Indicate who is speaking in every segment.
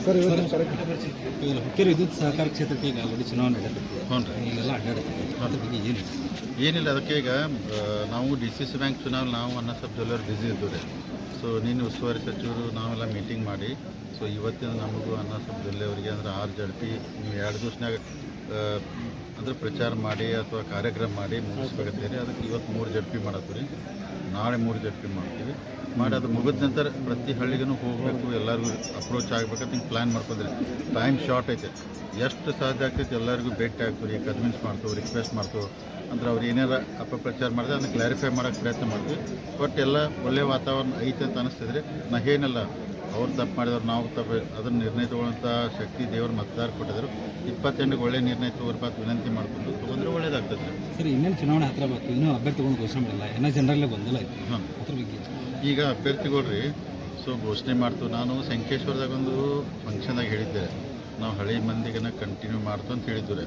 Speaker 1: Sir Hukkeri ವಿದ್ಯುತ್ ಸಹಕಾರ ಕ್ಷೇತ್ರಕ್ಕೆ ಈಗ ಆಲ್ರೆಡಿ ಚುನಾವಣೆ ನಡೆಯುತ್ತೆ.
Speaker 2: ಹ್ಞೂ ರೀ.
Speaker 1: ಈಗೆಲ್ಲ ಅಡ್ಡಾಡುತ್ತೆ. ಅದ್ರ ಬಗ್ಗೆ ಏನು?
Speaker 2: ಏನಿಲ್ಲ, ಅದಕ್ಕೆ ಈಗ ನಾವು DCC ಬ್ಯಾಂಕ್ ಚುನಾವಣೆ ನಾವು ಅನ್ನಸಬ್ ಜ್ಯುವೆಲ್ಲರ್ ಬ್ಯುಸಿ ಇದ್ದು ರೀ. ಸೊ ನೀನು ಉಸ್ತುವಾರಿ ಸಚಿವರು ನಾವೆಲ್ಲ ಮೀಟಿಂಗ್ ಮಾಡಿ, ಸೊ ಇವತ್ತಿನ ನಮಗೂ ಅನ್ನಸಬ್ ಜ್ಯುವೆಲ್ಲರ್ ಅವರಿಗೆ ಅಂದರೆ 6 ಜಡ್ಪಿ ನೀವು 2 ದಿವಸನಾಗ ಅಂದರೆ ಪ್ರಚಾರ ಮಾಡಿ ಅಥವಾ ಕಾರ್ಯಕ್ರಮ ಮಾಡಿ ಮುಗಿಸ್ಬೇಕಂತೀರಿ. ಅದಕ್ಕೆ ಇವತ್ತು 3 ಜಡ್ಪಿ ಮಾಡತ್ತೀವಿ ರೀ. ನಾಳೆ 3 ಜಡ್ಪಿ ಮಾಡ್ತೀವಿ. ಮಾಡಿ ಅದು ಮುಗಿದ ನಂತರ ಪ್ರತಿ ಹಳ್ಳಿಗೂ ಹೋಗಬೇಕು, ಎಲ್ಲರಿಗೂ ಅಪ್ರೋಚ್ ಆಗ್ಬೇಕಂತ ಹಿಂಗೆ ಪ್ಲ್ಯಾನ್ ಮಾಡ್ಕೊಂಡ್ರಿ. ಟೈಮ್ ಶಾರ್ಟ್ ಐತೆ, ಎಷ್ಟು ಸಾಧ್ಯ ಆಗ್ತೈತೆ ಎಲ್ಲರಿಗೂ ಭೇಟಿ ಆಗ್ತೀವಿ, ಕನ್ವಿನ್ಸ್ ಮಾಡ್ತೀವಿ, ರಿಕ್ವೆಸ್ಟ್ ಮಾಡ್ತೀವಿ. ಅಂದ್ರೆ ಅವ್ರು ಏನಾರ ಅಪಪ್ರಚಾರ ಮಾಡಿದ್ರೆ ಅದನ್ನು ಕ್ಲಾರಿಫೈ ಮಾಡೋಕ್ಕೆ ಪ್ರಯತ್ನ ಮಾಡ್ತೀವಿ. ಬಟ್ ಎಲ್ಲ ಒಳ್ಳೆಯ ವಾತಾವರಣ ಐತೆ ಅಂತ ಅನಿಸ್ತಿದ್ರೆ ನಾ ಏನಲ್ಲ, ಅವ್ರು ತಪ್ಪು ಮಾಡಿದವ್ರು ನಾವು ತಪ್ಪು ಅದನ್ನು ನಿರ್ಣಯ ತೊಗೊಳ್ಳೋಂಥ ಶಕ್ತಿ ದೇವರು ಮತದಾರ ಕೊಟ್ಟಿದ್ರು. 28 ಒಳ್ಳೆ ನಿರ್ಣಯ ತಗೋರ್ಪಾತ್ ವಿನಂತಿ ಮಾಡ್ಕೊಂಡು ತೊಗೊಂಡ್ರೆ ಒಳ್ಳೇದಾಗ್ತದೆ.
Speaker 1: ಸರಿ, ಇನ್ನೇನು ಚುನಾವಣೆ ಹತ್ರ ಬಂತು, ಇನ್ನೂ ಅಭ್ಯರ್ಥಿಗಳನ್ನು ಘೋಷಣೆ ಮಾಡಿಲ್ಲ, ಎಲ್ಲ ಜನರಲ್ಲೇ ಗೊಂದಲ ಐತಿ.
Speaker 2: ಹಾಂ,
Speaker 1: ಅದ್ರ ಬಗ್ಗೆ
Speaker 2: ಈಗ ಅಭ್ಯರ್ಥಿಗಳ್ರಿ ಸೊ ಘೋಷಣೆ ಮಾಡ್ತು. ನಾನು ಸಂಕೇಶ್ವರದಾಗ ಒಂದು ಫಂಕ್ಷನ್ದಾಗ ಹೇಳಿದ್ದೆ, ನಾವು ಹಳೆ ಮಂದಿಗೆನ ಕಂಟಿನ್ಯೂ ಮಾಡ್ತು ಅಂತ ಹೇಳಿದ್ವಿ.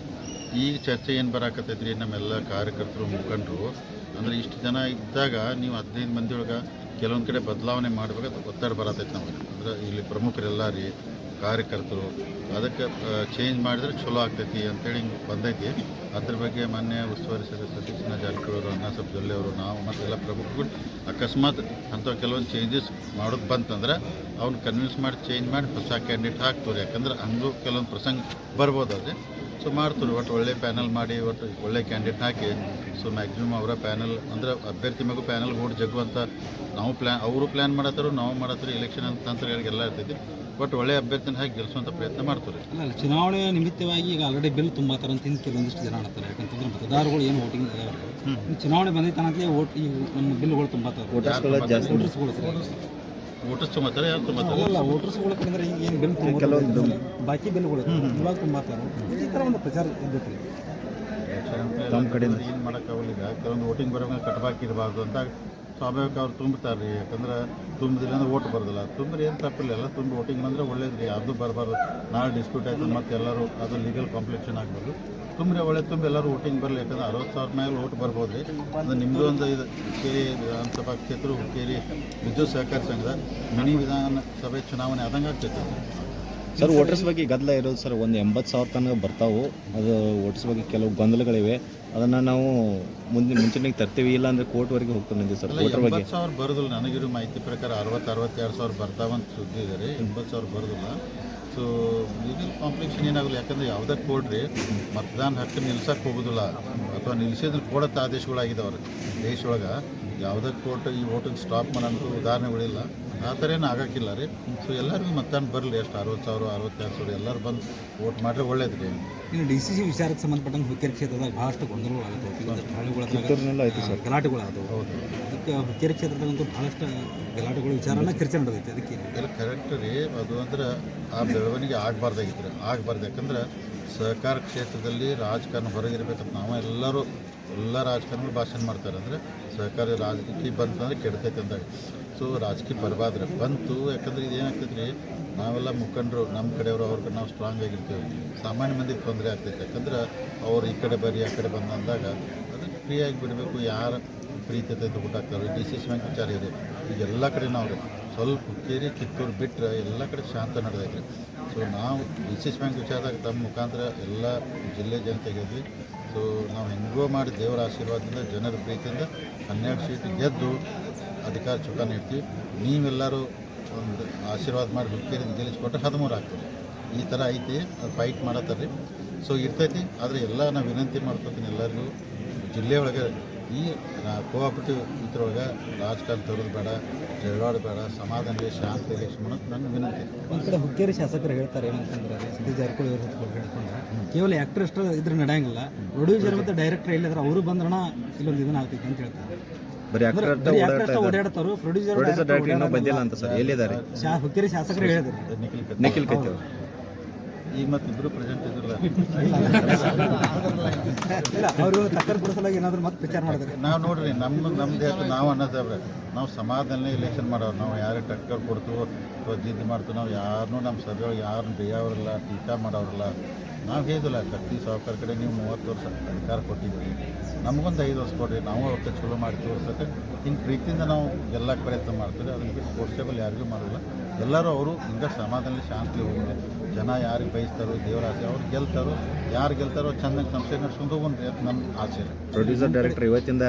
Speaker 2: ಈಗ ಚರ್ಚೆ ಏನು ಬರಾಕತ್ತೈತ್ರಿ, ನಮ್ಮೆಲ್ಲ ಕಾರ್ಯಕರ್ತರು ಮುಖಂಡರು ಅಂದರೆ ಇಷ್ಟು ಜನ ಇದ್ದಾಗ ನೀವು 15 ಮಂದಿ ಒಳಗೆ ಕೆಲವೊಂದು ಕಡೆ ಬದಲಾವಣೆ ಮಾಡ್ಬೇಕಂತ ಒತ್ತಡ ಬರತೈತೆ ನಮಗೆ. ಅಂದ್ರೆ ಇಲ್ಲಿ ಪ್ರಮುಖರೆಲ್ಲ ರೀ ಕಾರ್ಯಕರ್ತರು ಅದಕ್ಕೆ ಚೇಂಜ್ ಮಾಡಿದ್ರೆ ಚಲೋ ಆಗ್ತೈತಿ ಅಂತೇಳಿ ಹಿಂಗೆ ಬಂದೈತಿ. ಅದ್ರ ಬಗ್ಗೆ ಮೊನ್ನೆ ಉಸ್ತುವಾರಿ ಸತೀಶ್ ಜಾರಕಿಹೊಳಿ, ಅನ್ನಸಬ್ ಜ್ಯುವೆಲ್ಲರ್ ಅವರು, ನಾವು ಮತ್ತೆಲ್ಲ ಪ್ರಮುಖರು ಅಕಸ್ಮಾತ್ ಅಂಥ ಕೆಲವೊಂದು ಚೇಂಜಸ್ ಮಾಡೋದು ಬಂತಂದ್ರೆ ಅವ್ನು ಕನ್ವಿನ್ಸ್ ಮಾಡಿ ಚೇಂಜ್ ಮಾಡಿ ಹೊಸ ಕ್ಯಾಂಡಿಡೇಟ್ ಹಾಕ್ತಾರೆ. ಯಾಕಂದ್ರೆ ಹಂಗೂ ಕೆಲವೊಂದು ಪ್ರಸಂಗ ಬರ್ಬೋದಾದ್ರೆ ಸೊ ಮಾಡ್ತಾರೆ. ಒಟ್ಟು ಒಳ್ಳೆ ಪ್ಯಾನಲ್ ಮಾಡಿ ಒಟ್ಟು ಒಳ್ಳೆ ಕ್ಯಾಂಡಿಡೇಟ್ ಹಾಕಿ ಸೊ ಮ್ಯಾಕ್ಸಿಮಮ್ ಅವರ ಪ್ಯಾನಲ್ ಅಂದರೆ ಅಭ್ಯರ್ಥಿ ಮಗು ಪ್ಯಾನಲ್ ಓಟ್ ಜಗ್ಗುವಂಥ ನಾವು ಅವರು ಪ್ಲ್ಯಾನ್ ಮಾಡತ್ತಾರೋ ನಾವು ಮಾಡತ್ತಾರೆ. ಎಲೆಕ್ಷನ್ ಅಂತ ತಂತ್ರಗಳಿಗೆಲ್ಲ ಇರ್ತೈತಿ. ಬಟ್ ಒಳ್ಳೆ ಅಭ್ಯರ್ಥಿನ ಹಾಕಿ ಗೆಲ್ಲಿಸುವಂಥ ಪ್ರಯತ್ನ ಮಾಡ್ತಾರೆ.
Speaker 1: ಅಲ್ಲ, ಚುನಾವಣೆ ನಿಮಿತ್ತವಾಗಿ ಈಗ ಆಲ್ರೆಡಿ ಬಿಲ್ ತುಂಬಾತಾರೆ ಅಂತ ಕೆಲವೊಂದಿಷ್ಟು ಜನ ಹೇಳ್ತಾರೆ. ಯಾಕಂತಂದ್ರೆ ಮತದಾರಗಳು ಏನು ವೋಟಿಂಗ್ ಚುನಾವಣೆ ಬಂದೈತನಂತಲೇ ಓಟ್ ಈ ನಮ್ಮ ಬಿಲ್ಗಳು ತುಂಬಾತಾರೆ.
Speaker 2: ವೋಟರ್ಸ್ ತುಂಬತ್ತಾರೆ, ಯಾರು ತುಂಬತ್ತಾರೆ?
Speaker 1: ಅಲ್ಲ, ವೋಟರ್ಸ್ಗಳು ಅಂದರೆ ಈಗ ಏನು ಬಿಲ್ ಕೆಲವೊಂದು ಬಾಕಿ ಬಿಲ್ಗಳು ಇವಾಗ ತುಂಬಾತಾರೆ. ಈ ಥರ ಒಂದು ಪ್ರಚಾರ ಇದ್ದೈತಿ
Speaker 2: ನಮ್ಮ ಕಡೆಯಿಂದ ಏನು ಮಾಡೋಕ್ಕಾಗಲ್ಲ. ಈಗ ಕೆಲವೊಂದು ವೋಟಿಂಗ್ ಬರೋಂಗೆ ಕಟ್ಬಾಕಿರಬಾರ್ದು ಅಂತ ಸ್ವಾಭಾವಿಕ ಅವ್ರು ತುಂಬ್ತಾರೆ ರೀ. ಯಾಕಂದ್ರೆ ತುಂಬಿದಿಲ್ಲ ಅಂದ್ರೆ ಓಟ್ ಬರೋದಿಲ್ಲ. ತುಂಬ್ರಿ ಏನು ತಪ್ಪಿಲ್ಲ, ಎಲ್ಲ ತುಂಬ ವೋಟಿಂಗ್ ಬಂದರೆ ಒಳ್ಳೇದು ರೀ. ಅದು ಬರಬಾರ್ದು, ನಾಳೆ ಡಿಸ್ಪ್ಯೂಟ್ ಆಯ್ತು ಮತ್ತು ಎಲ್ಲರೂ ಅದು ಲೀಗಲ್ ಕಾಂಪ್ಲಿಕೇಶನ್ ಆಗ್ಬಾರ್ದು. ತುಂಬ್ರಿ ಒಳ್ಳೆ ತುಂಬ ಎಲ್ಲರೂ ವೋಟಿಂಗ್ ಬರಲಿ. ಯಾಕಂದ್ರೆ 60,000 ಮೇಲೆ ಓಟ್ ಬರ್ಬೋದು ರೀ. ಅಂದರೆ ನಿಮ್ಮದು ಒಂದು ಇದು ಹುಕ್ಕೇರಿ ವಿಧಾನಸಭಾ ಕ್ಷೇತ್ರ, ಹುಕ್ಕೇರಿ ವಿದ್ಯುತ್ ಸಹಕಾರ ಸಂಘದ ಮಿನಿ ವಿಧಾನಸಭೆ ಚುನಾವಣೆ ಆದಂಗೆ ಆಗ್ತೈತೆ
Speaker 3: ಸರ್. ವೋಟರ್ಸ್ ಬಗ್ಗೆ ಗದ್ದಲ ಇರೋದು ಸರ್, ಒಂದು 80,000 ತನಕ ಬರ್ತಾವೆ. ಅದು ವೋಟರ್ಸ್ ಬಗ್ಗೆ ಕೆಲವು ಗೊಂದಲಗಳಿವೆ, ಅದನ್ನು ನಾವು ಮುಂಚೆಗೆ ತರ್ತೀವಿ, ಇಲ್ಲ ಅಂದರೆ ಕೋರ್ಟ್ವರೆಗೆ ಹೋಗ್ತಾನೆ ಸರ್. ವೋಟರ್ ಬಗ್ಗೆ
Speaker 2: 80,000 ಬರೋದಿಲ್ಲ. ನನಗಿರೋ ಮಾಹಿತಿ ಪ್ರಕಾರ 60,000-62,000 ಬರ್ತಾವಂತ ಸುದ್ದಿ ಇದೆ ರೀ. 80,000 ಬರೋದಿಲ್ಲ. ಸೊ ಲೀಗಲ್ ಕಾಂಪ್ಲಿಕೇಶನ್ ಏನಾಗಲ್ಲ. ಯಾಕಂದರೆ ಯಾವುದೇ ಕೋರ್ಟ್ರಿ ಮತದಾನ ಹಕ್ಕು ನಿಲ್ಸಕ್ಕೆ ಹೋಗೋದಿಲ್ಲ, ಅಥವಾ ನಿಲ್ಲಿಸಿದ್ರೆ ಕೊಡತ್ತೆ ಆದೇಶಗಳಾಗಿದ್ದಾವ್ರಿ ದೇಶದೊಳಗೆ. ಯಾವುದೇ ಕೋರ್ಟ್ ಈ ವೋಟಿಂಗ್ ಸ್ಟಾಪ್ ಮಾಡೋಂಥ ಉದಾಹರಣೆಗಳಿಲ್ಲ. ಆ ಥರ ಏನು ಆಗೋಕ್ಕಿಲ್ಲ ರೀ. ಸೊ ಎಲ್ಲರಿಗೂ ಮತದಾನ ಬರಲಿ. ಎಷ್ಟು 60,000 62,000 ಎಲ್ಲರೂ ಬಂದು ವೋಟ್ ಮಾಡಿದ್ರೆ ಒಳ್ಳೇದು ರೀ.
Speaker 1: ಇನ್ನು DCC ವಿಚಾರಕ್ಕೆ ಸಂಬಂಧಪಟ್ಟಂಗೆ ಹುಕ್ಕೇರಿ ಕ್ಷೇತ್ರದಾಗ ಭಾಳಷ್ಟು ಗೊಂದಲಗಳಾಗುತ್ತೆ, ಗಲಾಟೆಗಳಾದವು. ಹೌದು, ಅದಕ್ಕೆ ಹುಕ್ಕೇರಿ ಕ್ಷೇತ್ರದಾಗಂತೂ ಭಾಳಷ್ಟು ಗಲಾಟೆಗಳು ವಿಚಾರನ ಚರ್ಚೆ ನಡೆದೈತೆ. ಅದಕ್ಕೆ
Speaker 2: ಎಲ್ಲ ಕರೆಕ್ಟ್ ರೀ. ಅದು ಅಂದ್ರೆ ಆ ಬೆಳವಣಿಗೆ ಆಗಬಾರ್ದಾಗಿತ್ತು ರೀ. ಆಗಬಾರ್ದು. ಯಾಕಂದ್ರೆ ಸಹಕಾರ ಕ್ಷೇತ್ರದಲ್ಲಿ ರಾಜಕಾರಣ ಹೊರಗಿರ್ಬೇಕಂತ ನಾವು ಎಲ್ಲ ರಾಜಕಾರಣಿಗಳು ಭಾಷಣ ಮಾಡ್ತಾರೆ. ಅಂದರೆ ಸಹಕಾರಿ ರಾಜಕೀಯ ಬಂತಂದ್ರೆ ಕೆಡ್ತೈತೆ ಅಂದಾಗ. ಸೊ ರಾಜಕೀಯ ಬರಬಾರ್ದು ಬಂತು. ಯಾಕಂದ್ರೆ ಇದೇನಾಗ್ತೈತೆ ರೀ, ನಾವೆಲ್ಲ ಮುಖಂಡರು ನಮ್ಮ ಕಡೆಯವರು ಅವ್ರ ಕಡೆ ನಾವು ಸ್ಟ್ರಾಂಗ್ ಆಗಿರ್ತೀವಿ. ಸಾಮಾನ್ಯ ಮಂದಿಗೆ ತೊಂದರೆ ಆಗ್ತೈತೆ. ಯಾಕಂದ್ರೆ ಅವ್ರು ಈ ಕಡೆ ಬರೀ ಆ ಕಡೆ ಬಂದಂದಾಗ ಅದಕ್ಕೆ ಫ್ರೀಯಾಗಿ ಬಿಡಬೇಕು. ಯಾರು ಪ್ರೀತಿ ಅಂತ ಊಟಾಗ್ತಾರೆ. DCC ಬ್ಯಾಂಕ್ ವಿಚಾರ ಇದೆ. ಈಗ ಎಲ್ಲ ಕಡೆ ನಾವು ಸ್ವಲ್ಪ ಹುಕ್ಕೇರಿ ಕಿತ್ತೂರು ಬಿಟ್ಟರೆ ಎಲ್ಲ ಕಡೆ ಶಾಂತ ನಡೆದೈತೆ. ಸೊ ನಾವು DCC ಬ್ಯಾಂಕ್ ವಿಚಾರದಾಗ ತಮ್ಮ ಮುಖಾಂತರ ಎಲ್ಲ ಜಿಲ್ಲೆ ಜನತೆಗೆ ಹೇಳಿದ್ವಿ. ಸೊ ನಾವು ಹೆಂಗೋ ಮಾಡಿ ದೇವರ ಆಶೀರ್ವಾದದಿಂದ ಜನರ ಪ್ರೀತಿಯಿಂದ 12 ಸೀಟ್ ಗೆದ್ದು ಅಧಿಕಾರ ಚುಕ್ಕಾಣಿ ನೀಡ್ತೀವಿ. ನೀವೆಲ್ಲರೂ ಒಂದು ಆಶೀರ್ವಾದ ಮಾಡಿ ಹುಕ್ಕೇರಿ ಗೆಲ್ಲಿಸ್ಕೊಟ್ರೆ 13 ಆಗ್ತದೆ. ಈ ಥರ ಐತಿ. ಅದು ಫೈಟ್ ಮಾಡತ್ತಾರೆ ರೀ. ಸೊ ಇರ್ತೈತಿ. ಆದರೆ ಎಲ್ಲ ನಾವು ವಿನಂತಿ ಮಾಡ್ಕೊತೀನಿ ಎಲ್ಲರಿಗೂ, ಜಿಲ್ಲೆಯೊಳಗೆ ಈ ಕೋಆಪರೇಟಿವ್ ಇದ್ರೊಳಗೆ ರಾಜಕಾರಣ ತರೋದು ಬೇಡ, ಜಗಳಾಡ ಬೇಡ, ಸಮಾಧಾನದಲ್ಲಿ ಶಾಂತಿ ಎಲೆಕ್ಷನ್ ಮಾಡೋದು ನನ್ನ ವಿನಂತಿ.
Speaker 1: ಒಂದು ಕಡೆ ಹುಕ್ಕೇರಿ ಶಾಸಕರು ಹೇಳ್ತಾರೆ ಏನಂತಂದ್ರೆ, ಸತೀಶ್ ಜಾರಕಿಹೊಳಿ ಅವರು ಹೇಳ್ಕೊಂಡ್ರೆ ಕೇವಲ ಆ್ಯಕ್ಟರ್ ಅಷ್ಟು ಇದ್ರೆ ನಡೆಯಂಗಿಲ್ಲ, ಪ್ರೊಡ್ಯೂಸರ್ ಮತ್ತು ಡೈರೆಕ್ಟರ್ ಎಲ್ಲಿದ್ರೆ ಅವರು ಬಂದ್ರಣ ಇಲ್ಲೊಂದು ಇದನ್ನ ಆಗ್ತೈತೆ ಅಂತ ಹೇಳ್ತಾರೆ. ಓಡಾಡ್ತಾರು, ಪ್ರೊಡ್ಯೂಸರ್
Speaker 3: ಬಂದಿಲ್ಲ ಅಂತ ಸರ್. ಎಲ್ಲಿದ್ದಾರೆ
Speaker 1: ಹುಕ್ಕೇರಿ ಶಾಸಕರು ಹೇಳಿದ್ರು.
Speaker 3: ನಿಖಿಲ್ ಕತ್ತಿ
Speaker 2: ಈಗ ಮತ್ತೆ ಇಬ್ಬರು ಪ್ರೆಸೆಂಟ್ ಇದ್ರಲ್ಲ,
Speaker 1: ಇಲ್ಲ ಅವರು ಟಕ್ಕರ್ ಕೊಡಿಸಲಾಗಿ ಏನಾದರೂ ಮತ್ತೆ ಪ್ರಚಾರ ಮಾಡಿದ್ರೆ
Speaker 2: ನಾವು ನೋಡ್ರಿ ನಮ್ಮದೇ ನಾವು ಅನ್ನೋದವ್ರೆ. ನಾವು ಸಮಾಧಾನ ಎಲೆಕ್ಷನ್ ಮಾಡೋರು. ನಾವು ಯಾರೇ ಟಕ್ಕರ್ ಕೊಡ್ತೀವೋ ಅಥವಾ ಜಿದ್ದು ಮಾಡ್ತೀವಿ. ನಾವು ಯಾರನ್ನೂ ನಮ್ಮ ಸಭೆಯೊಳಗೆ ಯಾರನ್ನು ಬೇಯೋರಲ್ಲ, ಟೀಕಾ ಮಾಡೋರಲ್ಲ. ನಾವು ಹೇಳಿದಿಲ್ಲ, ಕತ್ತಿ ಸಾವುಕಾರ ಕಡೆ ನೀವು 30 ವರ್ಷ ಅಧಿಕಾರ ಕೊಟ್ಟಿದ್ದೀವಿ, ನಮಗೊಂದು 5 ವರ್ಷ ಕೊಡ್ರಿ, ನಾವು ಅವತ್ತು ಚಲೋ ಮಾಡಿ ತೋರ್ಸಕ್ಕೆ ಹಿಂಗೆ ಪ್ರೀತಿಯಿಂದ ನಾವು ಗೆಲ್ಲಕ್ಕೆ ಪ್ರಯತ್ನ ಮಾಡ್ತೀವಿ. ಅದಕ್ಕೆ ಫೋರ್ಸೇಬಲ್ ಯಾರಿಗೂ ಮಾಡೋಲ್ಲ. ಎಲ್ಲರೂ ಅವರು ಹಿಂಗೆ ಸಮಾಧಾನದಲ್ಲಿ ಶಾಂತಿ ಹೋಗುತ್ತೆ. ಜನ ಯಾರಿಗೆ ಬಯಸ್ತಾರೋ ದೇವರ ಆಸೆ ಅವ್ರು ಗೆಲ್ತಾರೋ, ಯಾರು ಗೆಲ್ತಾರೋ ಚೆನ್ನಾಗಿ ಸಂಸ್ಥೆ ನಡ್ಸ್ಕೊಂಡು ಹೋಗೋಣ್ರಿ ಅಂತ ನನ್ನ ಆಸೆ ರೀ.
Speaker 3: ಪ್ರೊಡ್ಯೂಸರ್ ಡೈರೆಕ್ಟರ್ ಇವತ್ತಿಂದ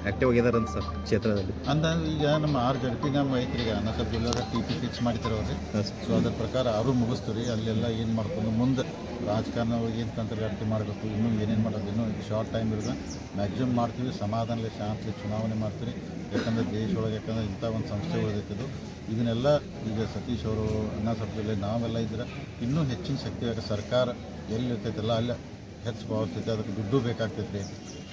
Speaker 3: ಆ್ಯಕ್ಟಿವ್ ಆಗಿದಾರಂತ ಸರ್ ಕ್ಷೇತ್ರದಲ್ಲಿ.
Speaker 2: ಅಂದಾಗ ಈಗ ನಮ್ಮ 6 ಜಡ್ಪಿ ನಮ್ಮ ಐತ್ರಿ. ಈಗ ಅನ್ನ ಸಬ್ ಜಿಲ್ಲೆಯವ್ರ TP ಫಿಕ್ಸ್ ಮಾಡಿದ್ದಾರೆ ಅವ್ರಿ. ಸೊ ಅದ್ರ ಪ್ರಕಾರ ಅವರು ಮುಗಿಸ್ತೀವಿ. ಅಲ್ಲೆಲ್ಲ ಏನು ಮಾಡ್ಕೊಂಡು ಮುಂದೆ ರಾಜಕಾರಣ ಒಳಗೆ ಏನು ತಂತ್ರಗಾರಿಕೆ ಮಾಡಬೇಕು, ಇನ್ನೂ ಏನೇನು ಮಾಡೋದು, ಇನ್ನೂ ಶಾರ್ಟ್ ಟೈಮ್ ಇರೋದು ಮ್ಯಾಕ್ಸಿಮಮ್ ಮಾಡ್ತೀವಿ. ಸಮಾಧಾನದಲ್ಲಿ ಶಾಂತಿ ಚುನಾವಣೆ ಮಾಡ್ತೀವಿ. ಯಾಕಂದರೆ ದೇಶ ಒಳಗೆ ಯಾಕಂದರೆ ಇಂಥ ಒಂದು ಸಂಸ್ಥೆ ಉಳಿದೈತಿದ್ದು ಇದನ್ನೆಲ್ಲ ಈಗ ಸತೀಶ್ ಅವರು ಅನ್ನ ಸಬ್ ಜಿಲ್ಲೆ ನಾವೆಲ್ಲ ಇದ್ರೆ ಇನ್ನೂ ಹೆಚ್ಚಿನ ಶಕ್ತಿ ಸರ್ಕಾರ ಎಲ್ಲಿ ಇರ್ತೈತಲ್ಲ ಅಲ್ಲಿ ಹೆಚ್ಚು ಭಾವಿಸ್ತೈತಿ. ಅದಕ್ಕೆ ದುಡ್ಡು ಬೇಕಾಗ್ತೈತಿ.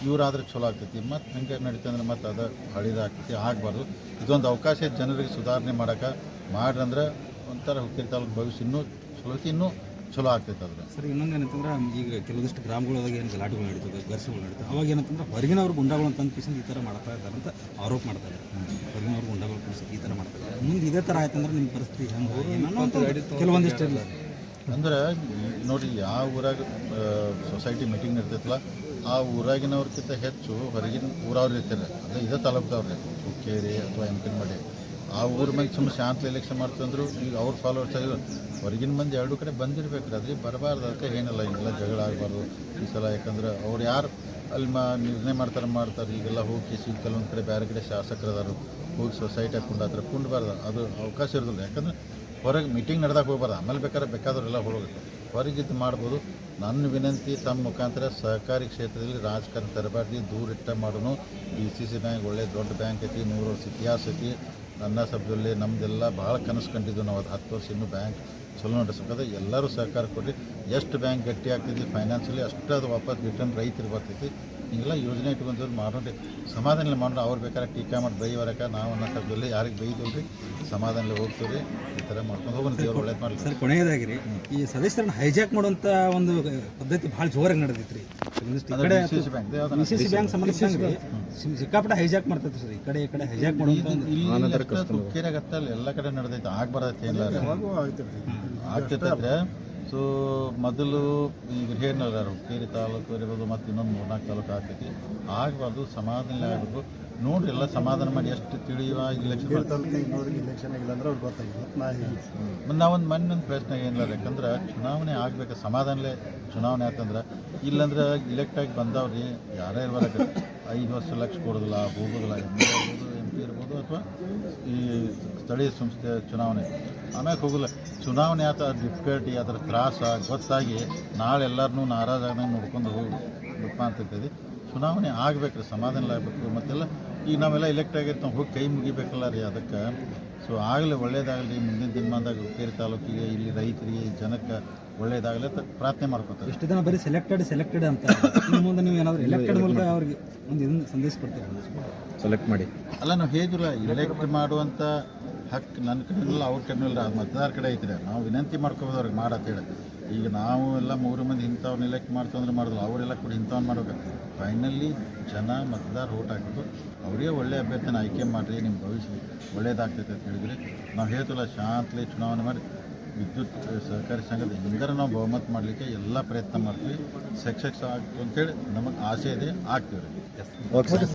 Speaker 2: ಇವರಾದ್ರೆ ಚಲೋ ಆಗ್ತೈತಿ. ಮತ್ತು ಹಿಂಗೆ ನಡೀತಂದ್ರೆ ಅಂದ್ರೆ ಮತ್ತು ಅದು ಹಳಿದಾಗ್ತೈತಿ. ಆಗಬಾರ್ದು. ಇದೊಂದು ಅವಕಾಶ ಜನರಿಗೆ ಸುಧಾರಣೆ ಮಾಡೋಕೆ ಮಾಡ್ರಂದ್ರೆ ಒಂಥರ ಹುಕ್ಕೇರಿ ತಾಲೂಕು ಭವಿಷ್ಯ ಇನ್ನೂ ಚಲೋ ಐತಿ, ಇನ್ನೂ ಚಲೋ ಆಗ್ತೈತೆ ಅದ್ರ.
Speaker 1: ಸರ್ ಇನ್ನೊಂದು ಏನಂತಂದ್ರೆ ಈಗ ಕೆಲವೊಂದಿಷ್ಟು ಗ್ರಾಮಗಳೊಳಗೆ ಏನು ಗಲಾಟೆಗಳು ನಡೀತದೆ, ಘರ್ಷಣೆಗಳು ನಡೀತದೆ. ಅವಾಗ ಏನಂತಂದ್ರೆ ಹೊರಗಿನವ್ರು ಗುಂಡಾಗಳು ಅಂತ ಅಂದ್ಕಿಸಿಂದ ಈ ಥರ ಮಾಡ್ತಾ ಇದ್ದಾರೆ ಅಂತ ಆರೋಪ ಮಾಡ್ತಾರೆ. ಹೊರಗಿನವ್ರು ಗುಂಡಾಗಳು ಕಳಿಸಿ ಈ ಥರ ಮಾಡ್ತಾರೆ. ಮುಂದೆ ಇದೇ ಥರ ಆಯ್ತಂದ್ರೆ ನಿಮ್ಮ ಪರಿಸ್ಥಿತಿ ಹೆಂಗೆ ಏನೋ ಕೆಲವೊಂದಿಷ್ಟು ಇಲ್ಲ
Speaker 2: ಅಂದ್ರೆ ನೋಡಿ, ಯಾವ ಊರಾಗ ಸೊಸೈಟಿ ಮೀಟಿಂಗ್ ಇರ್ತೈತಲ್ಲ ಆ ಊರಾಗಿನವ್ರಿಗಿಂತ ಹೆಚ್ಚು ಹೊರಗಿನ ಊರವ್ರು ಇರ್ತಾರೆ. ಅದೇ ಇದೇ ತಾಲೂಕ್ದವ್ರೆ ಹುಕ್ಕೇರಿ ಅಥವಾ ಎಂಪಿನಮಡಿ. ಆ ಊರ ಮಂದಿ ಸುಮ್ಮನೆ ಶಾಂತಿ ಎಲೆಕ್ಷನ್ ಮಾಡ್ತಂದ್ರು ಈಗ ಅವ್ರ ಫಾಲೋವರ್ಸ್ ಆಗಿರೋ ಹೊರಗಿನ ಮಂದಿ ಎರಡೂ ಕಡೆ ಬಂದಿರ್ಬೇಕು. ಅದ್ರಿಗೆ ಬರಬಾರ್ದು. ಅದಕ್ಕೆ ಏನಿಲ್ಲ, ಹಿಂಗೆಲ್ಲ ಜಗಳ ಆಗಬಾರ್ದು ಈ ಸಲ. ಯಾಕಂದ್ರೆ ಅವ್ರು ಯಾರು ಅಲ್ಲಿ ನಿರ್ಣಯ ಮಾಡ್ತಾರೆ ಈಗೆಲ್ಲ ಹೋಗಿ ಕೆಲವೊಂದು ಕಡೆ ಬೇರೆ ಕಡೆ ಶಾಸಕರದಾರು ಹೋಗಿ ಸೊಸೈಟಿ ಹಾಕ್ಕೊಂಡು ಕುಂಡಬಾರ್ದು. ಅದು ಅವಕಾಶ ಇರೋದಿಲ್ಲ. ಯಾಕಂದ್ರೆ ಹೊರಗೆ ಮೀಟಿಂಗ್ ನಡೆದಾಗ ಹೋಗ್ಬಾರ್ದು. ಆಮೇಲೆ ಬೇಕಾದವರೆಲ್ಲ ಹೋಗಬೇಕು. ಹೊರಗಿದ್ದು ಮಾಡ್ಬೋದು. ನನ್ನ ವಿನಂತಿ ತಮ್ಮ ಮುಖಾಂತರ ಸಹಕಾರಿ ಕ್ಷೇತ್ರದಲ್ಲಿ ರಾಜಕಾರಣ ತರಬಾರ್ದು, ದೂರಿಟ್ಟ ಮಾಡೋನು. DCC ಬ್ಯಾಂಕ್ ಒಳ್ಳೆ ದೊಡ್ಡ ಬ್ಯಾಂಕ್ ಐತಿ, 100 ವರ್ಷ ಇತಿಹಾಸ ಐತಿ. ಅನ್ನ ಸಬ್ ಜಿಲ್ಲೆ ನಮ್ಮದೆಲ್ಲ ಭಾಳ ಕನಸು ಕಂಡಿದ್ದು ನಾವು. ಅದು 10 ವರ್ಷ ಇನ್ನೂ ಬ್ಯಾಂಕ್ ಚಲೋ ನಡೆಸಬೇಕಾದ್ರೆ ಎಲ್ಲರೂ ಸಹಕಾರ ಕೊಡ್ರಿ. ಎಷ್ಟು ಬ್ಯಾಂಕ್ ಗಟ್ಟಿ ಆಗ್ತೈತಿ ಫೈನಾನ್ಷಿಯಲಿ ಅಷ್ಟು ಅದು ವಾಪಸ್ ರಿಟರ್ನ್ ರೈತರಿಗೆ ಬರ್ತೈತಿ. ಹಿಂಗೆಲ್ಲ ಯೋಜನೆ ಇಟ್ಕೊಂಡ್ರು ಮಾಡೋಣ. ಸಮಾಧಾನದಲ್ಲಿ ಮಾಡೋಣ. ಅವ್ರು ಬೇಕಾದ್ರೆ ಟೀಕಾ ಮಾಡಿ ಬೈವರಕ್ಕೆ ನಾವು ಅನ್ನ ಸಬ್ ಜಿಲ್ಲೆ ಯಾರಿಗೆ ಬೈದಿಲ್ರಿ, ಸಮಾಧಾನದಲ್ಲಿ ಹೋಗ್ತೀವಿ ರೀ. ಈ ಥರ ಮಾಡ್ಕೊಂಡು ಹೋಗೋಣ. ದೇವ್ರು ಒಳ್ಳೇದು ಮಾಡಲಿ.
Speaker 1: ಸರ್ ಕೊನೆಯದಾಗಿರಿ ಈ ಸದಸ್ಯರನ್ನ ಹೈಜಾಕ್ ಮಾಡುವಂಥ ಒಂದು ಪದ್ಧತಿ ಭಾಳ ಜೋರಾಗಿ ನಡೆದೈತೆ ರೀ.
Speaker 2: DCC ಬ್ಯಾಂಕ್
Speaker 1: DCC ಬ್ಯಾಂಕ್ ಸಂಬಂಧಿಸಿದಂಗೆ ಸಿಕ್ಕಾಪಟ್ಟೆ ಹೈಜಾಕ್ ಮಾಡ್ತೈತೆ ಸರ್. ಈ ಕಡೆ ಹೈಜಾಕ್ ಮಾಡುವಂಥ
Speaker 2: ಹುಕ್ಕೇರಿಯಾಗ ಅತ್ತಲ್ಲ ಎಲ್ಲ ಕಡೆ ನಡೆದೈತೆ. ಆಗ್ಬಾರ್ದೈತೆ ಇಲ್ಲ ಆಗ್ತೈತೆ. ಸೊ ಮೊದಲು ಈಗ ಏನಲ್ಲ ಹುಕ್ಕೇರಿ ತಾಲೂಕು ಇರ್ಬೋದು ಮತ್ತು ಇನ್ನೊಂದು 3-4 ತಾಲೂಕು ಆಗ್ತೈತಿ. ಆಗಬಾರ್ದು. ಸಮಾಧಾನ ಆಗಬೇಕು. ನೋಡಿ ಎಲ್ಲ ಸಮಾಧಾನ ಮಾಡಿ ಎಷ್ಟು ತಿಳಿಯುವ ಇಲೆಕ್ಷನ್ ಆಗಿಲ್ಲ ಅಂದ್ರೆ ಅವ್ರು ಗೊತ್ತಾಗಿಲ್ಲ. ಮತ್ತು ನಾವೊಂದು ಮಣ್ಣೊಂದು ಪ್ರಶ್ನೆ ಏನಿಲ್ಲ. ಯಾಕಂದ್ರೆ ಚುನಾವಣೆ ಆಗಬೇಕು. ಸಮಾಧಾನಲೇ ಚುನಾವಣೆ ಆಯ್ತಂದ್ರೆ. ಇಲ್ಲಾಂದ್ರೆ ಇಲೆಕ್ಟ್ ಆಗಿ ಬಂದವ್ರಿ ಯಾರೇ ಇರ್ಬಾರ್ದು 5 ವರ್ಷ ಲಕ್ಷ ಕೊಡೋದಿಲ್ಲ, ಹೋಗೋದಿಲ್ಲ. MP ಇರ್ಬೋದು ಅಥವಾ ಈ ಸ್ಥಳೀಯ ಸಂಸ್ಥೆ ಚುನಾವಣೆ ಆಮ್ಯಾಗ ಹೋಗಲ್ಲ. ಚುನಾವಣೆ ಆತ ಡಿಫಿಕಲ್ಟಿ ಅದರ ತ್ರಾಸ ಗೊತ್ತಾಗಿ ನಾಳೆ ಎಲ್ಲರನ್ನೂ ನಾರಾಜಾಗಿ ನೋಡ್ಕೊಂಡು ಹೋಗಪ್ಪ ಅಂತೈತಿ. ಚುನಾವಣೆ ಆಗಬೇಕ್ರಿ. ಸಮಾಧಾನ ಆಗಬೇಕು. ಮತ್ತೆಲ್ಲ ಈಗ ನಾವೆಲ್ಲ ಇಲೆಕ್ಟ್ ಆಗಿರ್ತಾವೆ ಹೋಗಿ ಕೈ ಮುಗಿಬೇಕಲ್ಲ ರೀ ಅದಕ್ಕೆ. ಸೊ ಆಗಲಿ ಒಳ್ಳೇದಾಗಲಿ. ಮುಂದಿನ ದಿನಮಾನದಾಗ ಹುಕ್ಕೇರಿ ತಾಲೂಕಿಗೆ ಇಲ್ಲಿ ರೈತರಿಗೆ ಜನಕ್ಕೆ ಒಳ್ಳೇದಾಗಲಿ ಅಂತ ಪ್ರಾರ್ಥನೆ ಮಾಡ್ಕೊತಾರೆ.
Speaker 1: ಇಷ್ಟು ದಿನ ಬರೀ ಸೆಲೆಕ್ಟೆಡ್ ಅಂತ ಮುಂದೆ ನೀವು ಏನಾದರೂ ಎಲೆಕ್ಟೆಡ್ ಮೂಲಕ ಅವ್ರಿಗೆ ಒಂದು ಇದನ್ನು ಸಂದೇಶ ಕೊಡ್ತೀವಿ.
Speaker 3: ಸೆಲೆಕ್ಟ್ ಮಾಡಿ
Speaker 2: ಅಲ್ಲ ನಾವು ಹೇಳಿದ್ರಲ್ಲ, ಇಲೆಕ್ಟ್ ಮಾಡುವಂಥ ಹಕ್ಕು ನನ್ನ ಕಡೆಯಲ್ಲ ಅವ್ರ ಕಡೆಯಲ್ಲ, ಅದು ಮತದಾರ ಕಡೆ ಐತ್ರಿ. ನಾವು ವಿನಂತಿ ಮಾಡ್ಕೋಬೋದು ಅವ್ರಿಗೆ ಮಾಡತ್ತೇಳಿ. ಈಗ ನಾವು ಎಲ್ಲ 3 ಮಂದಿ ಇಂಥವ್ರನ್ನ ಎಲೆಕ್ಟ್ ಮಾಡ್ತಂದ್ರೆ ಮಾಡಿದ್ರು. ಅವರೆಲ್ಲ ಕೂಡ ಇಂಥವ್ನು ಮಾಡ್ಬೇಕು. ಫೈನಲಿ ಜನ ಮತದಾರ ಓಟ್ ಹಾಕೋದು ಅವರೇ ಒಳ್ಳೆಯ ಅಭ್ಯರ್ಥಿನ ಆಯ್ಕೆ ಮಾಡಿರಿ. ನಿಮ್ಮ ಭವಿಷ್ಯ ಒಳ್ಳೇದಾಗ್ತೈತೆ ಅಂತ ಹೇಳಿದ್ರಿ. ನಾವು ಹೇಳ್ತಿಲ್ಲ ಶಾಂತಲಿ ಚುನಾವಣೆ ಮಾಡಿ ವಿದ್ಯುತ್ ಸಹಕಾರಿ ಸಂಘದ ಹಿಂದರ ನಾವು ಬಹುಮತ ಮಾಡಲಿಕ್ಕೆ ಎಲ್ಲ ಪ್ರಯತ್ನ ಮಾಡ್ತೀವಿ. ಸಕ್ಸಸ್ ಆಗ್ತು ಅಂತೇಳಿ ನಮಗೆ ಆಸೆ ಇದೆ. ಆಗ್ತೀವಿ ರೀ.
Speaker 3: ಓಕೆ.